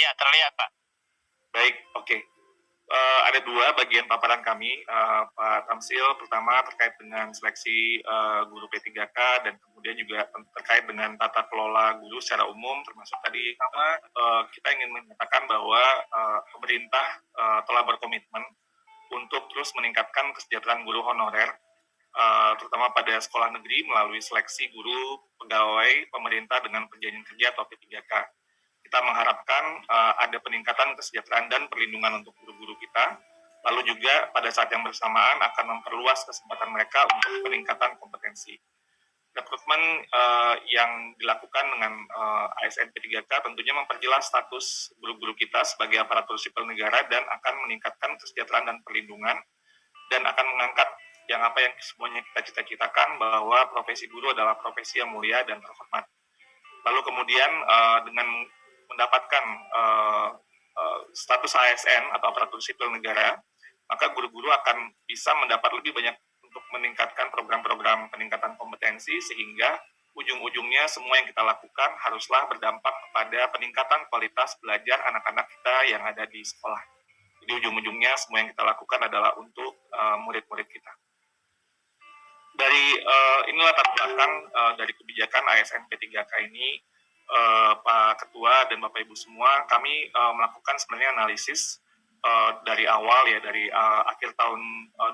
Ya, terlihat, Pak. Baik, oke. Ada dua bagian paparan kami, Pak Tamsil. Pertama terkait dengan seleksi guru P3K dan kemudian juga terkait dengan tata kelola guru secara umum, termasuk tadi kita ingin menyatakan bahwa pemerintah telah berkomitmen untuk terus meningkatkan kesejahteraan guru honorer, terutama pada sekolah negeri melalui seleksi guru pegawai pemerintah dengan perjanjian kerja atau P3K. Kita mengharapkan ada peningkatan kesejahteraan dan perlindungan untuk guru-guru kita, lalu juga pada saat yang bersamaan akan memperluas kesempatan mereka untuk peningkatan kompetensi. Rekrutmen yang dilakukan dengan ASN P3K tentunya memperjelas status guru-guru kita sebagai aparatur sipil negara dan akan meningkatkan kesejahteraan dan perlindungan, dan akan mengangkat yang apa yang semuanya kita cita-citakan, bahwa profesi guru adalah profesi yang mulia dan terhormat. Lalu kemudian dengan mendapatkan status ASN atau aparatur sipil negara, maka guru-guru akan bisa mendapat lebih banyak untuk meningkatkan program-program peningkatan kompetensi, sehingga ujung-ujungnya semua yang kita lakukan haruslah berdampak kepada peningkatan kualitas belajar anak-anak kita yang ada di sekolah. Jadi ujung-ujungnya semua yang kita lakukan adalah untuk murid-murid kita. Dari inilah latar belakang dari kebijakan ASN P3K ini, Pak Ketua dan Bapak Ibu semua, kami melakukan sebenarnya analisis dari awal ya, dari akhir tahun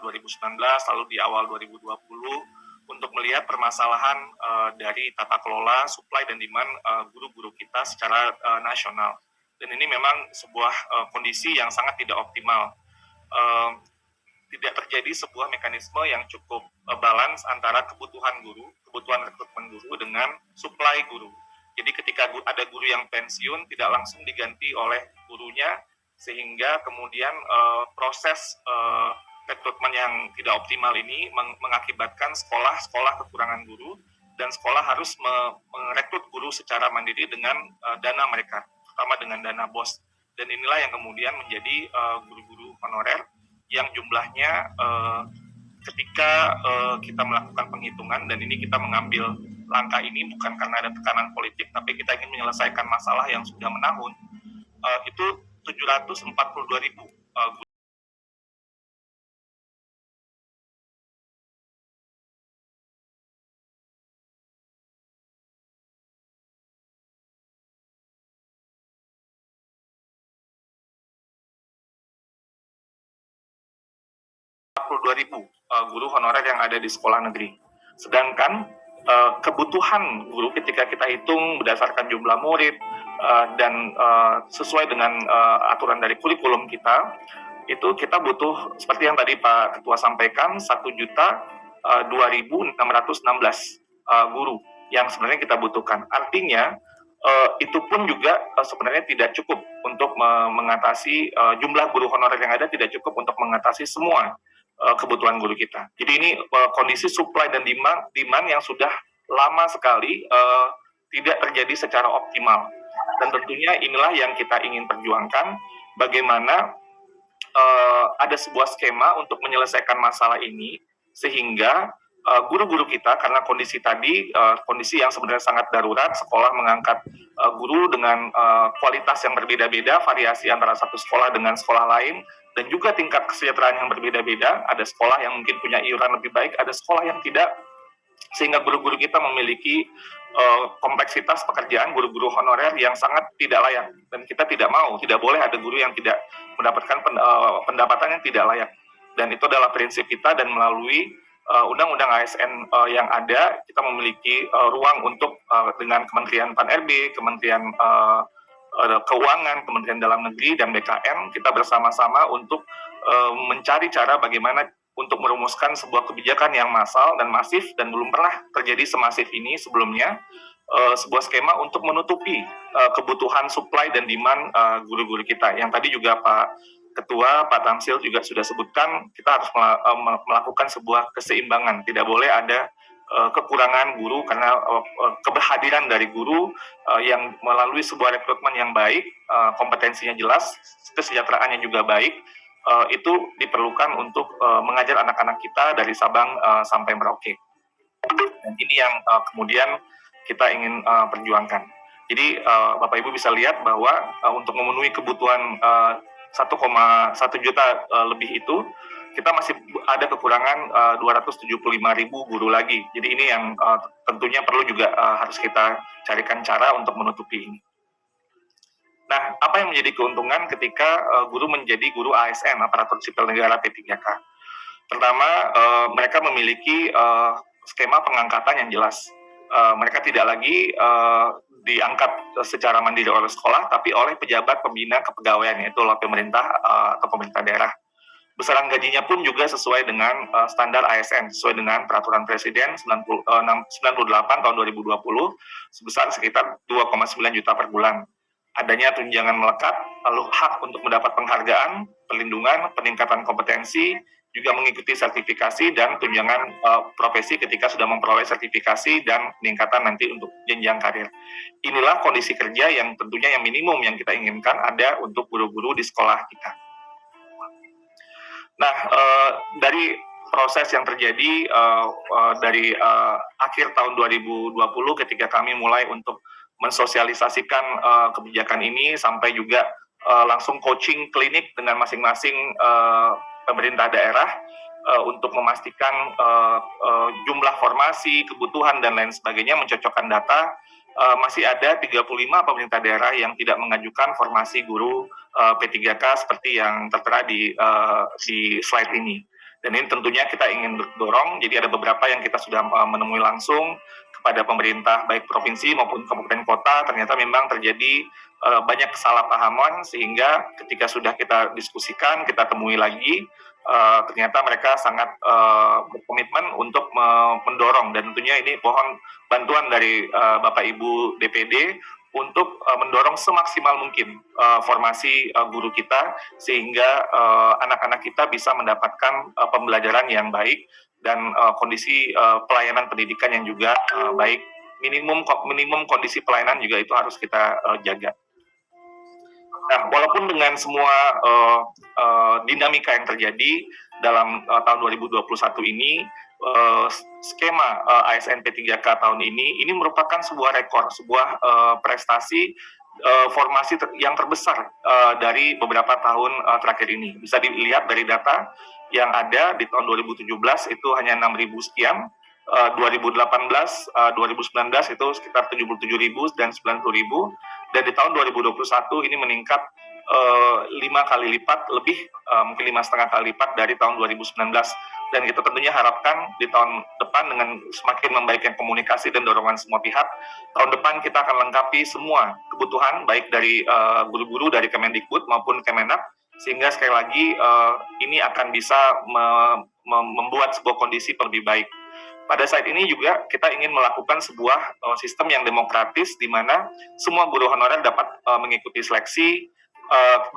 2019 lalu di awal 2020 untuk melihat permasalahan dari tata kelola supply dan demand guru-guru kita secara nasional. Dan ini memang sebuah kondisi yang sangat tidak optimal. Tidak terjadi sebuah mekanisme yang cukup balance antara kebutuhan guru, kebutuhan rekrutmen guru dengan supply guru. Jadi ketika ada guru yang pensiun, tidak langsung diganti oleh gurunya, sehingga kemudian proses rekrutmen yang tidak optimal ini mengakibatkan sekolah kekurangan guru, dan sekolah harus merekrut guru secara mandiri dengan dana mereka, terutama dengan dana BOS. Dan inilah yang kemudian menjadi guru-guru honorer yang jumlahnya ketika kita melakukan penghitungan, dan ini kita mengambil langkah ini bukan karena ada tekanan politik, tapi kita ingin menyelesaikan masalah yang sudah menahun, itu 742.000 guru. Guru honorer yang ada di sekolah negeri. Sedangkan kebutuhan guru ketika kita hitung berdasarkan jumlah murid dan sesuai dengan aturan dari kurikulum kita, itu kita butuh seperti yang tadi Pak Ketua sampaikan, 1.002.616 guru yang sebenarnya kita butuhkan. Artinya itu pun juga sebenarnya tidak cukup untuk mengatasi jumlah guru honorer yang ada, tidak cukup untuk mengatasi semua kebutuhan guru kita. Jadi ini kondisi supply dan demand yang sudah lama sekali tidak terjadi secara optimal. Dan tentunya inilah yang kita ingin perjuangkan, bagaimana ada sebuah skema untuk menyelesaikan masalah ini, sehingga guru-guru kita, karena kondisi tadi, kondisi yang sebenarnya sangat darurat, sekolah mengangkat guru dengan kualitas yang berbeda-beda, variasi antara satu sekolah dengan sekolah lain, dan juga tingkat kesejahteraan yang berbeda-beda. Ada sekolah yang mungkin punya iuran lebih baik, ada sekolah yang tidak, sehingga guru-guru kita memiliki kompleksitas pekerjaan guru-guru honorer yang sangat tidak layak, dan kita tidak mau, tidak boleh ada guru yang tidak mendapatkan pendapatan yang tidak layak. Dan itu adalah prinsip kita, dan melalui undang-undang ASN yang ada, kita memiliki ruang untuk dengan Kementerian Pan-RB, Kementerian Keuangan, Kementerian Dalam Negeri, dan BKN, kita bersama-sama untuk mencari cara bagaimana untuk merumuskan sebuah kebijakan yang massal dan masif, dan belum pernah terjadi semasif ini sebelumnya, sebuah skema untuk menutupi kebutuhan supply dan demand guru-guru kita. Yang tadi juga Pak Ketua, Pak Tamsil juga sudah sebutkan, kita harus melakukan sebuah keseimbangan. Tidak boleh ada kekurangan guru, karena kehadiran dari guru yang melalui sebuah rekrutmen yang baik, kompetensinya jelas, kesejahteraannya juga baik, itu diperlukan untuk mengajar anak-anak kita dari Sabang sampai Merauke. Dan ini yang kemudian kita ingin perjuangkan. Jadi Bapak Ibu bisa lihat bahwa untuk memenuhi kebutuhan 1,1 juta lebih itu, kita masih ada kekurangan 275.000 guru lagi. Jadi ini yang tentunya perlu juga harus kita carikan cara untuk menutupi ini. Nah, apa yang menjadi keuntungan ketika guru menjadi guru ASN, aparatur sipil negara P3K? Pertama, mereka memiliki skema pengangkatan yang jelas. Mereka tidak lagi diangkat secara mandiri oleh sekolah, tapi oleh pejabat pembina kepegawaian, yaitu oleh pemerintah atau pemerintah daerah. Besaran gajinya pun juga sesuai dengan standar ASN, sesuai dengan peraturan Presiden 98 tahun 2020, sebesar sekitar 2,9 juta per bulan. Adanya tunjangan melekat, lalu hak untuk mendapat penghargaan, perlindungan, peningkatan kompetensi, juga mengikuti sertifikasi dan tunjangan profesi ketika sudah memperoleh sertifikasi dan peningkatan nanti untuk jenjang karir. Inilah kondisi kerja yang tentunya yang minimum yang kita inginkan ada untuk guru-guru di sekolah kita. Nah, dari proses yang terjadi dari akhir tahun 2020 ketika kami mulai untuk mensosialisasikan kebijakan ini sampai juga langsung coaching klinik dengan masing-masing pemerintah daerah untuk memastikan jumlah formasi, kebutuhan, dan lain sebagainya, mencocokkan data. Masih ada 35 pemerintah daerah yang tidak mengajukan formasi guru P3K seperti yang tertera di slide ini. Dan ini tentunya kita ingin dorong, jadi ada beberapa yang kita sudah menemui langsung kepada pemerintah baik provinsi maupun kabupaten kota. Ternyata memang terjadi banyak kesalahpahaman, sehingga ketika sudah kita diskusikan, kita temui lagi, ternyata mereka sangat berkomitmen untuk mendorong, dan tentunya ini mohon bantuan dari Bapak Ibu DPD untuk mendorong semaksimal mungkin formasi guru kita, sehingga anak-anak kita bisa mendapatkan pembelajaran yang baik dan kondisi pelayanan pendidikan yang juga baik. Minimum kondisi pelayanan juga itu harus kita jaga. Nah, walaupun dengan semua dinamika yang terjadi dalam tahun 2021 ini, skema ASN P3K tahun ini merupakan sebuah rekor, sebuah prestasi formasi yang terbesar dari beberapa tahun terakhir ini. Bisa dilihat dari data yang ada di tahun 2017 itu hanya 6.000 sekian, 2018, 2019 itu sekitar 77.000 dan 90.000, dan di tahun 2021 ini meningkat 5 kali lipat lebih, mungkin 5,5 kali lipat dari tahun 2019. Dan kita tentunya harapkan di tahun depan dengan semakin membaiknya komunikasi dan dorongan semua pihak, tahun depan kita akan lengkapi semua kebutuhan baik dari guru-guru dari Kemendikbud maupun Kemenak, sehingga sekali lagi ini akan bisa membuat sebuah kondisi lebih baik. Pada saat ini juga kita ingin melakukan sebuah sistem yang demokratis, di mana semua guru honorer dapat mengikuti seleksi.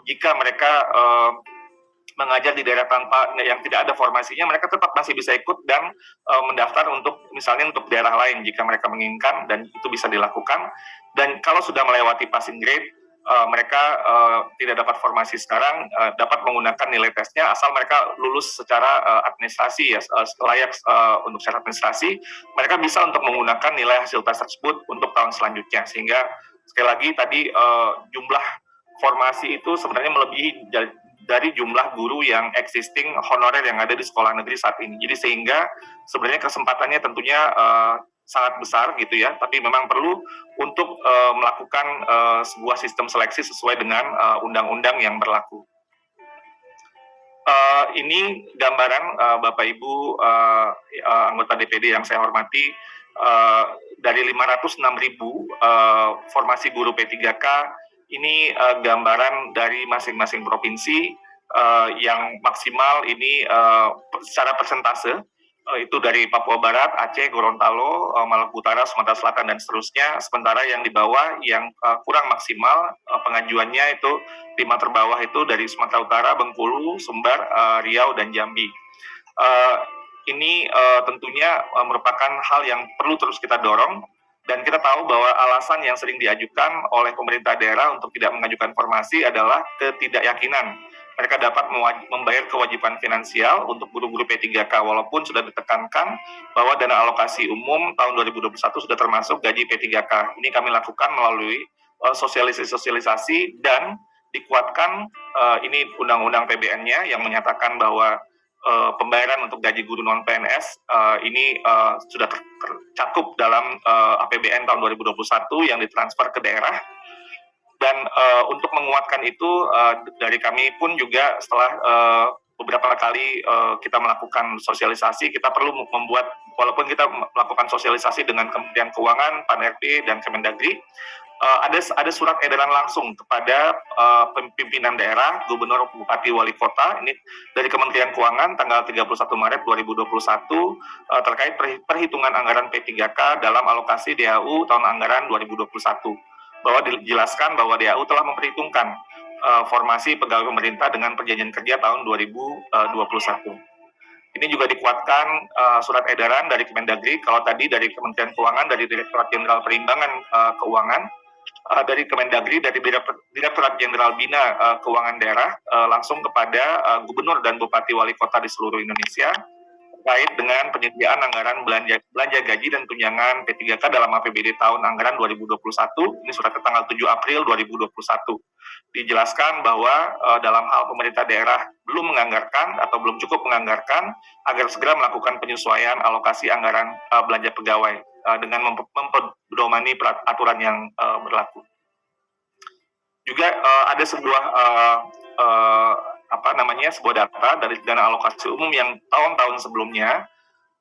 Jika mereka mengajar di daerah tanpa yang tidak ada formasinya, mereka tetap masih bisa ikut dan mendaftar untuk misalnya untuk daerah lain jika mereka menginginkan, dan itu bisa dilakukan. Dan kalau sudah melewati passing grade, mereka tidak dapat formasi sekarang, dapat menggunakan nilai tesnya asal mereka lulus secara administrasi, ya, layak untuk secara administrasi. Mereka bisa untuk menggunakan nilai hasil tes tersebut untuk tahun selanjutnya, sehingga sekali lagi tadi jumlah formasi itu sebenarnya melebihi dari jumlah guru yang existing honorer yang ada di sekolah negeri saat ini. Jadi sehingga sebenarnya kesempatannya tentunya sangat besar gitu ya, tapi memang perlu untuk melakukan sebuah sistem seleksi sesuai dengan undang-undang yang berlaku. Ini gambaran Bapak Ibu anggota DPD yang saya hormati, dari 506.000 formasi guru P3K, ini gambaran dari masing-masing provinsi yang maksimal ini secara persentase, itu dari Papua Barat, Aceh, Gorontalo, Maluku Utara, Sumatera Selatan, dan seterusnya. Sementara yang di bawah yang kurang maksimal pengajuannya itu 5 terbawah itu dari Sumatera Utara, Bengkulu, Sumbar, Riau, dan Jambi. Ini tentunya merupakan hal yang perlu terus kita dorong, dan kita tahu bahwa alasan yang sering diajukan oleh pemerintah daerah untuk tidak mengajukan formasi adalah ketidakyakinan. mereka dapat membayar kewajiban finansial untuk guru-guru P3K, walaupun sudah ditekankan bahwa dana alokasi umum tahun 2021 sudah termasuk gaji P3K. Ini kami lakukan melalui sosialisasi dan dikuatkan ini undang-undang PBN-nya yang menyatakan bahwa pembayaran untuk gaji guru non PNS ini sudah tercakup dalam APBN tahun 2021 yang ditransfer ke daerah. Dan untuk menguatkan itu dari kami pun juga setelah beberapa kali kita melakukan sosialisasi, kita perlu membuat, walaupun kita melakukan sosialisasi dengan Kementerian Keuangan, Pan-RB, dan Kemendagri, ada surat edaran langsung kepada pimpinan daerah, gubernur, bupati, wali kota, ini dari Kementerian Keuangan tanggal 31 Maret 2021 terkait perhitungan anggaran P3K dalam alokasi DHU tahun anggaran 2021. Bahwa dijelaskan bahwa DHU telah memperhitungkan formasi pegawai pemerintah dengan perjanjian kerja tahun 2021. Ini juga dikuatkan surat edaran dari Kemendagri, kalau tadi dari Kementerian Keuangan, dari Direktorat Jenderal Perimbangan Keuangan, dari Kemendagri, dari Direktorat Jenderal Bina Keuangan Daerah, langsung kepada gubernur dan bupati wali kota di seluruh Indonesia, terkait dengan penyediaan anggaran belanja gaji dan tunjangan P3K dalam APBD tahun anggaran 2021. Ini surat ke tanggal 7 April 2021. Dijelaskan bahwa dalam hal pemerintah daerah belum menganggarkan atau belum cukup menganggarkan, agar segera melakukan penyesuaian alokasi anggaran belanja pegawai dengan mempedomani aturan yang berlaku. Juga ada sebuah sebuah data dari dana alokasi umum yang tahun-tahun sebelumnya,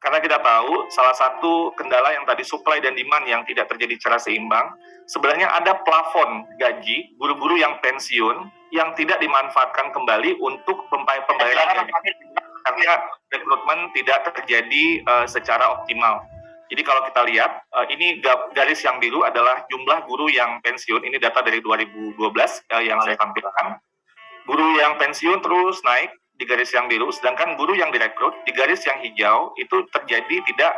karena kita tahu salah satu kendala yang tadi supply dan demand yang tidak terjadi secara seimbang, sebenarnya ada plafon gaji guru-guru yang pensiun yang tidak dimanfaatkan kembali untuk pembayaran karena rekrutmen tidak terjadi secara optimal. Jadi kalau kita lihat, ini garis yang biru adalah jumlah guru yang pensiun, ini data dari 2012 yang saya tampilkan. Guru yang pensiun terus naik di garis yang biru, sedangkan guru yang direkrut di garis yang hijau itu terjadi tidak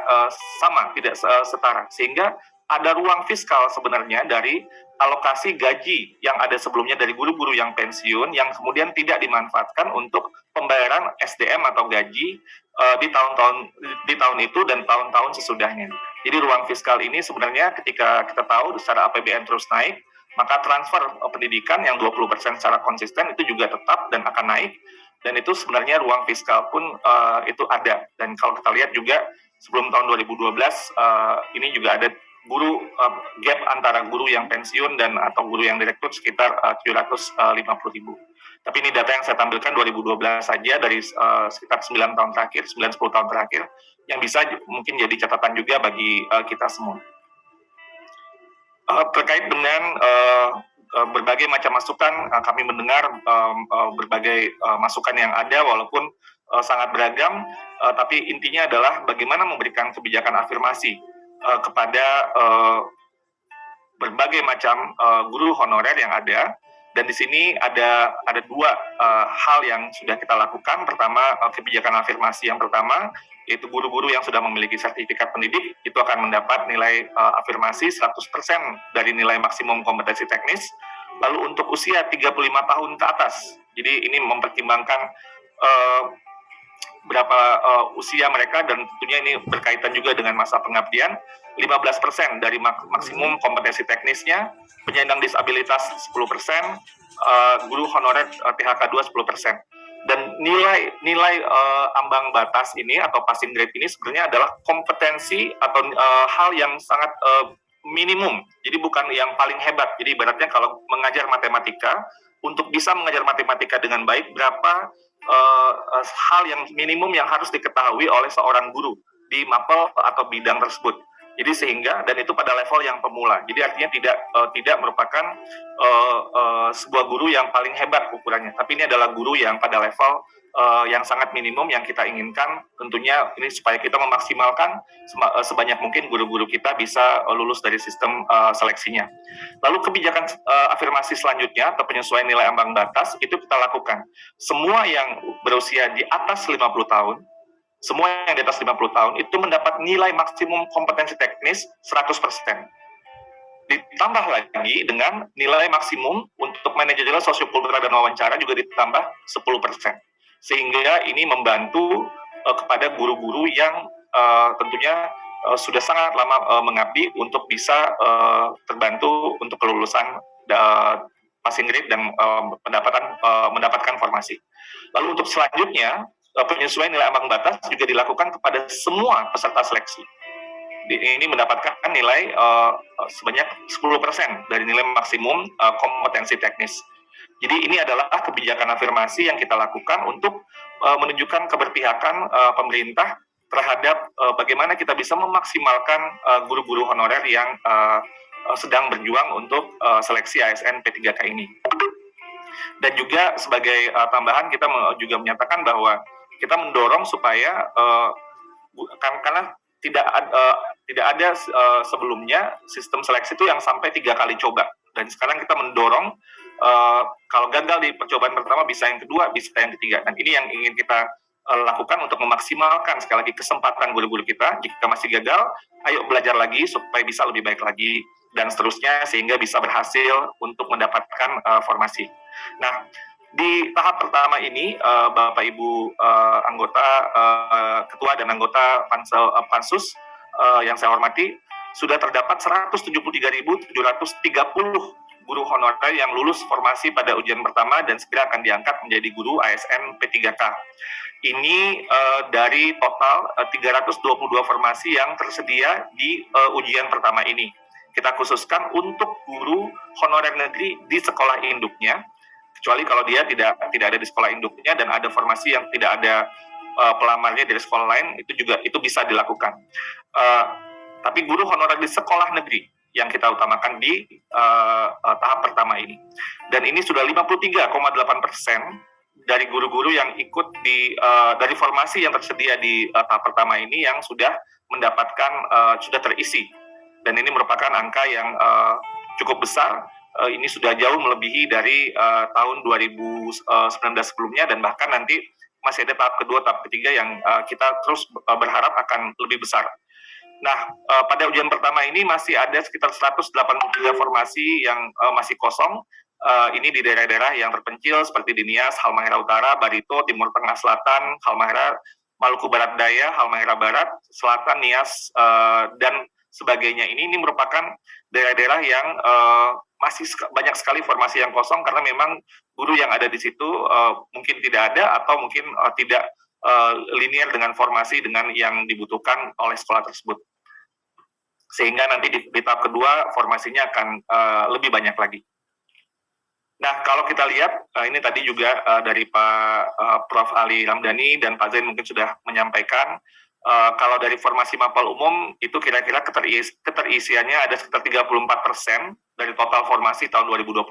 tidak setara, sehingga ada ruang fiskal sebenarnya dari alokasi gaji yang ada sebelumnya dari guru-guru yang pensiun yang kemudian tidak dimanfaatkan untuk pembayaran SDM atau gaji di tahun itu dan tahun-tahun sesudahnya. Jadi ruang fiskal ini sebenarnya ketika kita tahu secara APBN terus naik, maka transfer pendidikan yang 20% secara konsisten itu juga tetap dan akan naik, dan itu sebenarnya ruang fiskal pun itu ada. Dan kalau kita lihat juga sebelum tahun 2012 ini juga ada guru gap antara guru yang pensiun dan atau guru yang direkrut sekitar 750.000. Tapi ini data yang saya tampilkan 2012 saja dari sekitar 9 tahun terakhir, 9-10 tahun terakhir, yang bisa mungkin jadi catatan juga bagi kita semua. Terkait dengan berbagai macam masukan, kami mendengar berbagai masukan yang ada, walaupun sangat beragam, tapi intinya adalah bagaimana memberikan kebijakan afirmasi kepada berbagai macam guru honorer yang ada. Dan di sini ada dua hal yang sudah kita lakukan. Pertama, kebijakan afirmasi yang pertama, yaitu guru-guru yang sudah memiliki sertifikat pendidik itu akan mendapat nilai afirmasi 100% dari nilai maksimum kompetensi teknis. Lalu untuk usia 35 tahun ke atas, jadi ini mempertimbangkan berapa usia mereka, dan tentunya ini berkaitan juga dengan masa pengabdian, 15% dari maksimum kompetensi teknisnya, penyandang disabilitas 10%, guru honorer THK 2 10%. Dan nilai ambang batas ini atau passing grade ini sebenarnya adalah kompetensi atau hal yang sangat minimum. Jadi bukan yang paling hebat. Jadi ibaratnya kalau mengajar matematika, untuk bisa mengajar matematika dengan baik, berapa hal yang minimum yang harus diketahui oleh seorang guru di mapel atau bidang tersebut. Jadi sehingga, dan itu pada level yang pemula. Jadi artinya tidak merupakan sebuah guru yang paling hebat ukurannya, tapi ini adalah guru yang pada level yang sangat minimum yang kita inginkan. Tentunya ini supaya kita memaksimalkan sebanyak mungkin guru-guru kita bisa lulus dari sistem seleksinya. Lalu kebijakan afirmasi selanjutnya atau penyesuaian nilai ambang batas itu kita lakukan. Semua yang berusia di atas 50 tahun, semua yang di atas 50 tahun itu mendapat nilai maksimum kompetensi teknis 100%. ditambah lagi dengan nilai maksimum untuk manajerial, sosiokultural, dan wawancara juga ditambah 10%. Sehingga ini membantu kepada guru-guru yang tentunya sudah sangat lama mengabdi untuk bisa terbantu untuk kelulusan passing grade dan mendapatkan formasi. Lalu untuk selanjutnya, penyesuaian nilai ambang batas juga dilakukan kepada semua peserta seleksi. Ini mendapatkan nilai sebanyak 10% dari nilai maksimum kompetensi teknis. Jadi ini adalah kebijakan afirmasi yang kita lakukan untuk menunjukkan keberpihakan pemerintah terhadap bagaimana kita bisa memaksimalkan guru-guru honorer yang sedang berjuang untuk seleksi ASN P3K ini. Dan juga sebagai tambahan kita juga menyatakan bahwa kita mendorong supaya karena tidak ada sebelumnya sistem seleksi itu yang sampai 3 kali coba, dan sekarang kita mendorong kalau gagal di percobaan pertama bisa yang kedua, bisa yang ketiga, dan ini yang ingin kita lakukan untuk memaksimalkan sekali lagi kesempatan guru-guru kita. Jika masih gagal, ayo belajar lagi supaya bisa lebih baik lagi, dan seterusnya sehingga bisa berhasil untuk mendapatkan formasi. Nah, di tahap pertama ini, Bapak Ibu anggota, ketua dan anggota Pansus yang saya hormati, sudah terdapat 173.730 guru honorer yang lulus formasi pada ujian pertama dan segera akan diangkat menjadi guru ASN P3K. Ini dari total 322 formasi yang tersedia di ujian pertama ini. Kita khususkan untuk guru honorer negeri di sekolah induknya, kecuali kalau dia tidak ada di sekolah induknya dan ada formasi yang tidak ada pelamarnya dari sekolah lain, itu bisa dilakukan. Tapi guru honorer di sekolah negeri yang kita utamakan di tahap pertama ini. Dan ini sudah 53,8% dari guru-guru yang ikut dari formasi yang tersedia di tahap pertama ini yang sudah mendapatkan, sudah terisi. Dan ini merupakan angka yang cukup besar. Ini sudah jauh melebihi dari tahun 2019 sebelumnya, dan bahkan nanti masih ada tahap kedua, tahap ketiga yang kita terus berharap akan lebih besar. Nah, pada ujian pertama ini masih ada sekitar 183 formasi yang masih kosong. Ini di daerah-daerah yang terpencil seperti di Nias, Halmahera Utara, Barito, Timur Tengah Selatan, Halmahera, Maluku Barat Daya, Halmahera Barat, Selatan, Nias, dan sebagainya. Ini merupakan daerah-daerah yang masih banyak sekali formasi yang kosong karena memang guru yang ada di situ mungkin tidak ada atau mungkin tidak linear dengan formasi dengan yang dibutuhkan oleh sekolah tersebut. Sehingga nanti di tahap kedua formasinya akan lebih banyak lagi. Nah, kalau kita lihat, ini tadi juga dari Pak Prof. Ali Ramdhani dan Pak Zain mungkin sudah menyampaikan, kalau dari formasi mapel umum itu kira-kira keterisiannya ada sekitar 34% dari total formasi tahun 2021.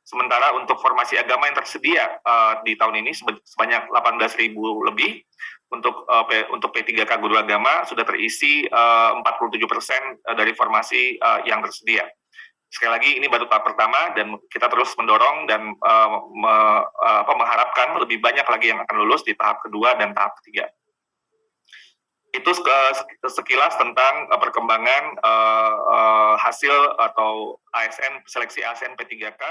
Sementara untuk formasi agama yang tersedia di tahun ini sebanyak 18.000 lebih. Untuk P3K guru agama sudah terisi 47% dari formasi yang tersedia. Sekali lagi ini baru tahap pertama dan kita terus mendorong dan mengharapkan lebih banyak lagi yang akan lulus di tahap kedua dan tahap ketiga. Itu sekilas tentang perkembangan hasil atau ASN seleksi ASN P3K